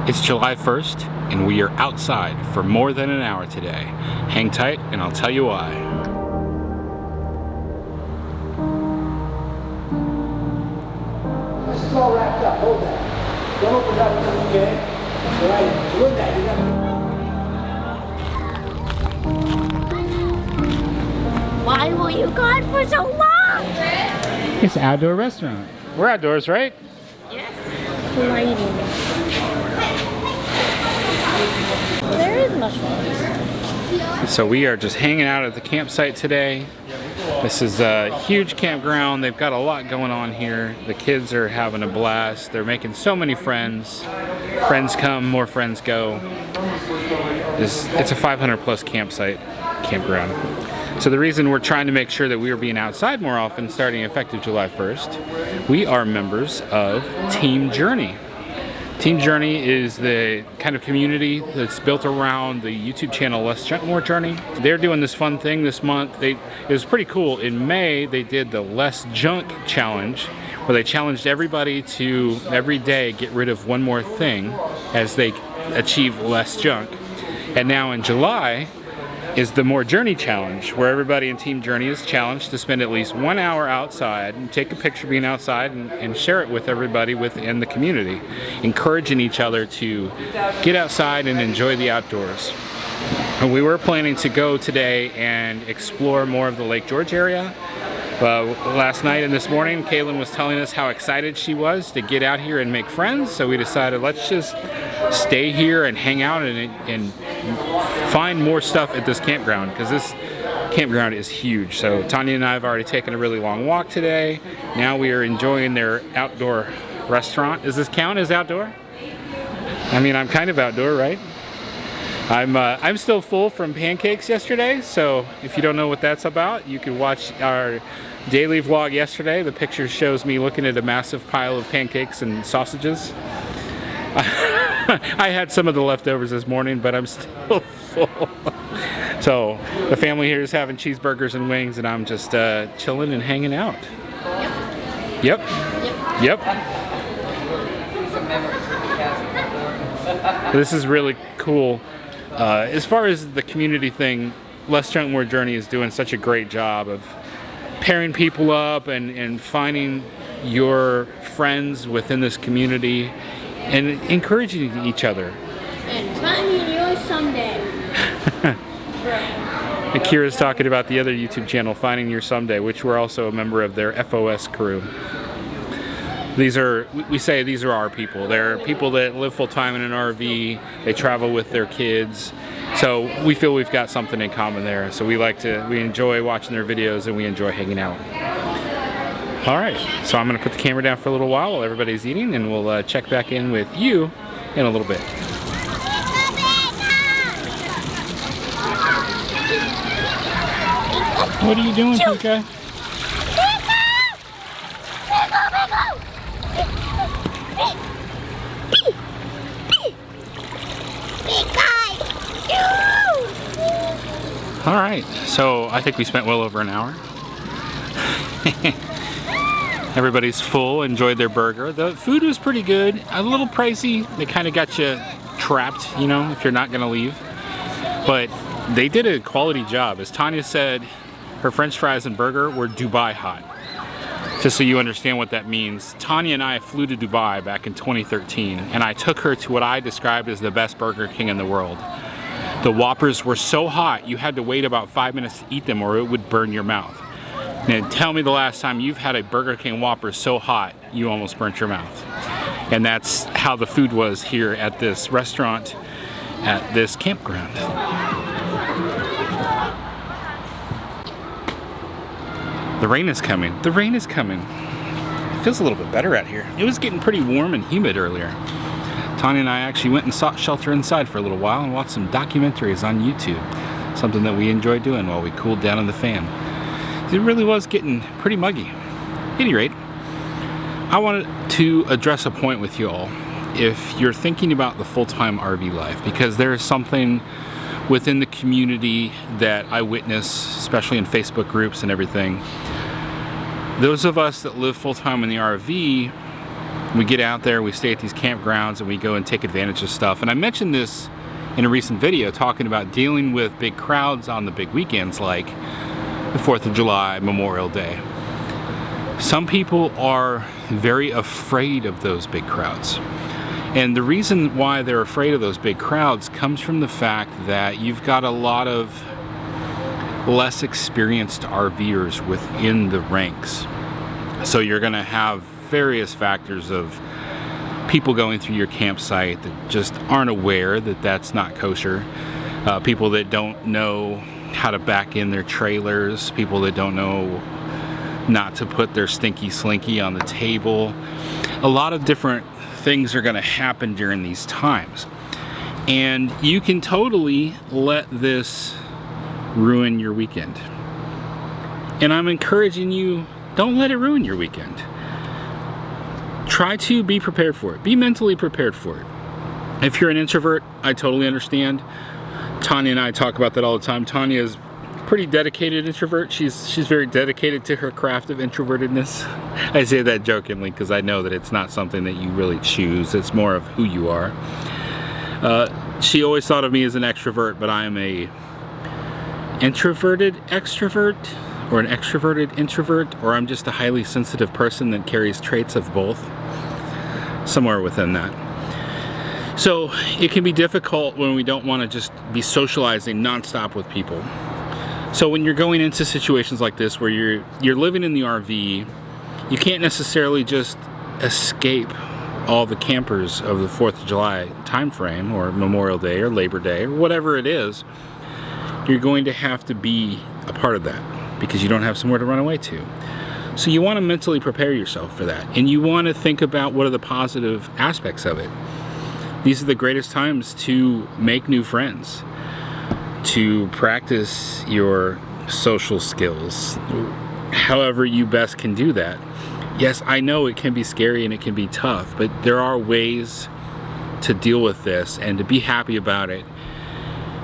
It's July 1st, and we are outside for more than an hour today. Hang tight, and I'll tell you why. This is all wrapped up. Hold that. Don't open it up, okay? All right, doing that. You got Why were you gone for so long? It's an outdoor restaurant. We're outdoors, right? Yes. Lighting. There is mushrooms. So we are just hanging out at the campsite today. This is a huge campground. They've got a lot going on here. The kids are having a blast. They're making so many friends. Friends come, more friends go. It's a 500 plus campground. So the reason we're trying to make sure that we are being outside more often starting effective July 1st, we are members of Team Journey. Team Journey is the kind of community that's built around the YouTube channel Less Junk, More Journey. They're doing this fun thing this month. It was pretty cool. In May, they did the Less Junk Challenge, where they challenged everybody to every day get rid of one more thing as they achieve less junk. And now in July is the More Journey Challenge, where everybody in Team Journey is challenged to spend at least 1 hour outside and take a picture being outside and share it with everybody within the community, encouraging each other to get outside and enjoy the outdoors. And we were planning to go today and explore more of the Lake George area. Last night and this morning, Kaylin was telling us how excited she was to get out here and make friends, so we decided let's just stay here and hang out and find more stuff at this campground, because this campground is huge. So Tanya and I have already taken a really long walk today. Now we are enjoying their outdoor restaurant. Does this count as outdoor? I mean, I'm kind of outdoor, right? I'm still full from pancakes yesterday, so if you don't know what that's about, you can watch our daily vlog yesterday. The picture shows me looking at a massive pile of pancakes and sausages. I had some of the leftovers this morning, but I'm still full. So the family here is having cheeseburgers and wings, and I'm just chilling and hanging out. Yep. This is really cool. As far as the community thing, Less Junk, More Journey is doing such a great job of pairing people up and finding your friends within this community and encouraging each other. And finding your someday. And Kira's talking about the other YouTube channel, Finding Your Someday, which we're also a member of their FOS crew. We say these are our people. They're people that live full time in an RV. They travel with their kids. So we feel we've got something in common there. So we enjoy watching their videos and we enjoy hanging out. All right, so I'm gonna put the camera down for a little while everybody's eating, and we'll check back in with you in a little bit. What are you doing, Pika? All right, so I think we spent well over an hour. Everybody's full, enjoyed their burger. The food was pretty good, a little pricey. They kind of got you trapped, you know, if you're not gonna leave. But they did a quality job. As Tanya said, her French fries and burger were Dubai hot. Just so you understand what that means, Tanya and I flew to Dubai back in 2013, and I took her to what I described as the best Burger King in the world. The Whoppers were so hot, you had to wait about 5 minutes to eat them or it would burn your mouth. Now tell me the last time you've had a Burger King Whopper so hot, you almost burnt your mouth. And that's how the food was here at this restaurant, at this campground. The rain is coming. The rain is coming. It feels a little bit better out here. It was getting pretty warm and humid earlier. Tanya and I actually went and sought shelter inside for a little while and watched some documentaries on YouTube. Something that we enjoyed doing while we cooled down in the fan. It really was getting pretty muggy. At any rate, I wanted to address a point with you all. If you're thinking about the full-time RV life, because there is something within the community that I witness, especially in Facebook groups and everything. Those of us that live full-time in the RV We get out there, we stay at these campgrounds, and we go and take advantage of stuff. And I mentioned this in a recent video talking about dealing with big crowds on the big weekends like the 4th of July, Memorial Day. Some people are very afraid of those big crowds. And the reason why they're afraid of those big crowds comes from the fact that you've got a lot of less experienced RVers within the ranks. So you're going to have various factors of people going through your campsite that just aren't aware that that's not kosher. People that don't know how to back in their trailers. People that don't know not to put their stinky slinky on the table. A lot of different things are going to happen during these times. And you can totally let this ruin your weekend. And I'm encouraging you, don't let it ruin your weekend. Try to be prepared for it. Be mentally prepared for it. If you're an introvert, I totally understand. Tanya and I talk about that all the time. Tanya is a pretty dedicated introvert. She's very dedicated to her craft of introvertedness. I say that jokingly because I know that it's not something that you really choose. It's more of who you are. She always thought of me as an extrovert, but I am a introverted extrovert, or an extroverted introvert, or I'm just a highly sensitive person that carries traits of both, somewhere within that. So it can be difficult when we don't want to just be socializing nonstop with people. So when you're going into situations like this where you're living in the RV, you can't necessarily just escape all the campers of the 4th of July time frame, or Memorial Day, or Labor Day, or whatever it is. You're going to have to be a part of that because you don't have somewhere to run away to. So you want to mentally prepare yourself for that, and you want to think about what are the positive aspects of it. These are the greatest times to make new friends, to practice your social skills, however you best can do that. Yes, I know it can be scary and it can be tough, but there are ways to deal with this and to be happy about it.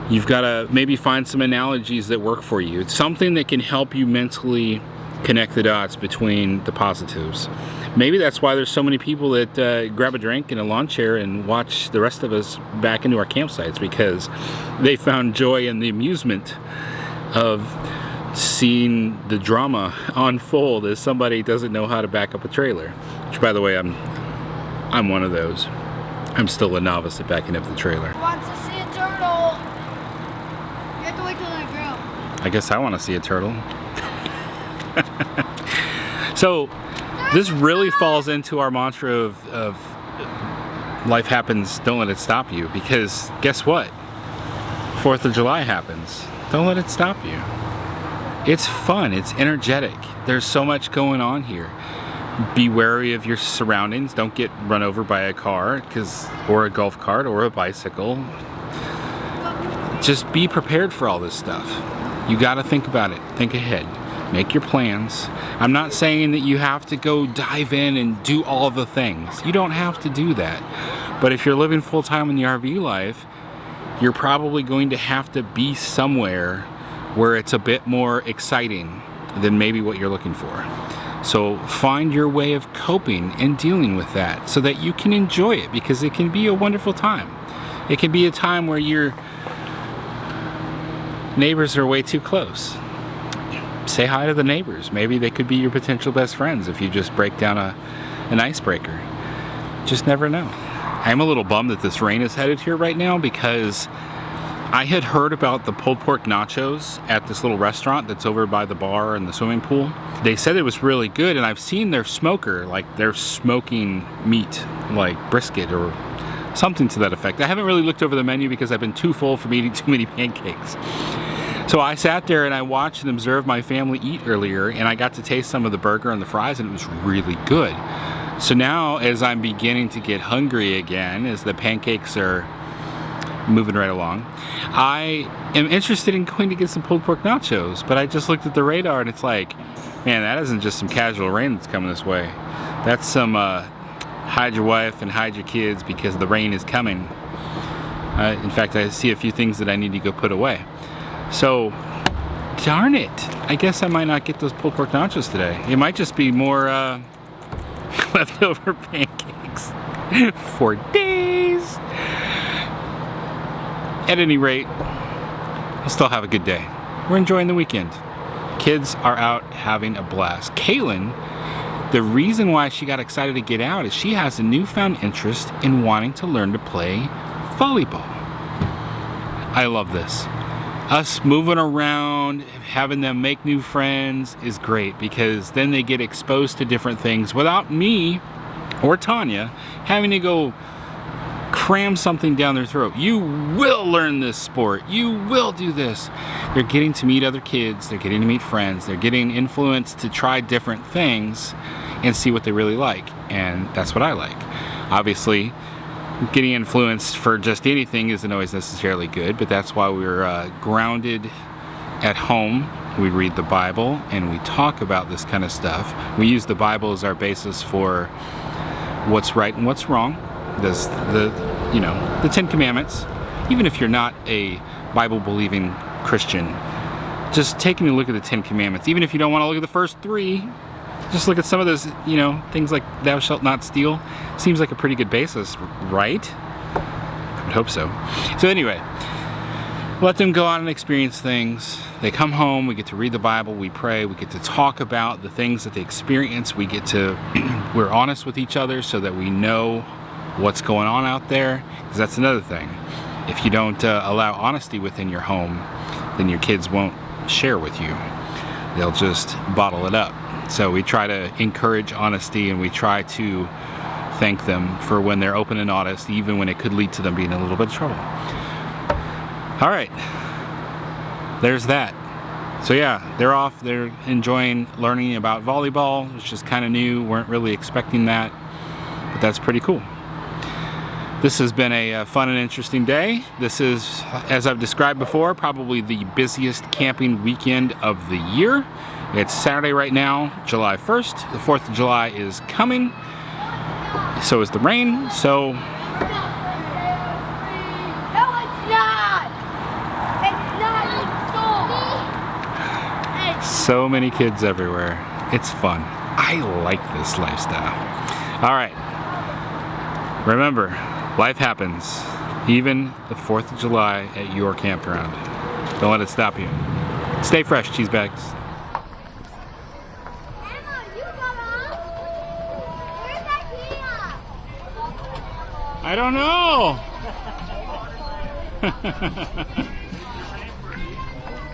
You've got to maybe find some analogies that work for you. It's something that can help you mentally connect the dots between the positives. Maybe that's why there's so many people that grab a drink and a lawn chair and watch the rest of us back into our campsites, because they found joy in the amusement of seeing the drama unfold as somebody doesn't know how to back up a trailer. Which, by the way, I'm one of those. I'm still a novice at backing up the trailer. Wants to see a turtle. You have to wait till they grow. I guess I want to see a turtle. So this really falls into our mantra of life happens, don't let it stop you, because guess what? 4th of July happens. Don't let it stop you. It's fun, it's energetic. There's so much going on here. Be wary of your surroundings. Don't get run over by a car, or a golf cart, or a bicycle. Just be prepared for all this stuff. You gotta think about it, think ahead. Make your plans. I'm not saying that you have to go dive in and do all the things. You don't have to do that. But if you're living full-time in the RV life, you're probably going to have to be somewhere where it's a bit more exciting than maybe what you're looking for. So find your way of coping and dealing with that so that you can enjoy it, because it can be a wonderful time. It can be a time where your neighbors are way too close. Say hi to the neighbors. Maybe they could be your potential best friends if you just break down an icebreaker. Just never know. I'm a little bummed that this rain is headed here right now, because I had heard about the pulled pork nachos at this little restaurant that's over by the bar and the swimming pool. They said it was really good, and I've seen their smoker, like they're smoking meat, like brisket or something to that effect. I haven't really looked over the menu because I've been too full from eating too many pancakes. So I sat there and I watched and observed my family eat earlier, and I got to taste some of the burger and the fries, and it was really good. So now, as I'm beginning to get hungry again, as the pancakes are moving right along, I am interested in going to get some pulled pork nachos. But I just looked at the radar and it's like, man, that isn't just some casual rain that's coming this way. That's some hide your wife and hide your kids because the rain is coming. In fact, I see a few things that I need to go put away. So, darn it. I guess I might not get those pulled pork nachos today. It might just be more leftover pancakes. for days. At any rate, we'll still have a good day. We're enjoying the weekend. Kids are out having a blast. Kaylin, the reason why she got excited to get out is she has a newfound interest in wanting to learn to play volleyball. I love this. Us moving around, having them make new friends is great because then they get exposed to different things without me or Tanya having to go cram something down their throat. You will learn this sport. You will do this. They're getting to meet other kids. They're getting to meet friends. They're getting influenced to try different things and see what they really like. And that's what I like. Obviously, getting influenced for just anything isn't always necessarily good, but that's why we're grounded at home. We read the Bible and we talk about this kind of stuff. We use the Bible as our basis for what's right and what's wrong. The 10 Commandments. Even if you're not a Bible-believing Christian, just taking a look at the 10 Commandments, even if you don't want to look at the first 3, just look at some of those, things like thou shalt not steal. Seems like a pretty good basis, right? I would hope so. So anyway, let them go out and experience things. They come home, we get to read the Bible, we pray, we get to talk about the things that they experience. We're honest with each other so that we know what's going on out there, because that's another thing. If you don't allow honesty within your home, then your kids won't share with you. They'll just bottle it up. So we try to encourage honesty, and we try to thank them for when they're open and honest, even when it could lead to them being in a little bit of trouble. All right, there's that. So yeah, they're off. They're enjoying learning about volleyball, which is kind of new. Weren't really expecting that, but that's pretty cool. This has been a fun and interesting day. This is, as I've described before, probably the busiest camping weekend of the year. It's Saturday right now, July 1st. The 4th of July is coming. So is the rain. So No, it's not. It's not. so many kids everywhere. It's fun. I like this lifestyle. All right. Remember, life happens, even the 4th of July at your campground. Don't let it stop you. Stay fresh, cheese bags. Emma, you got off? Where's that key? I don't know.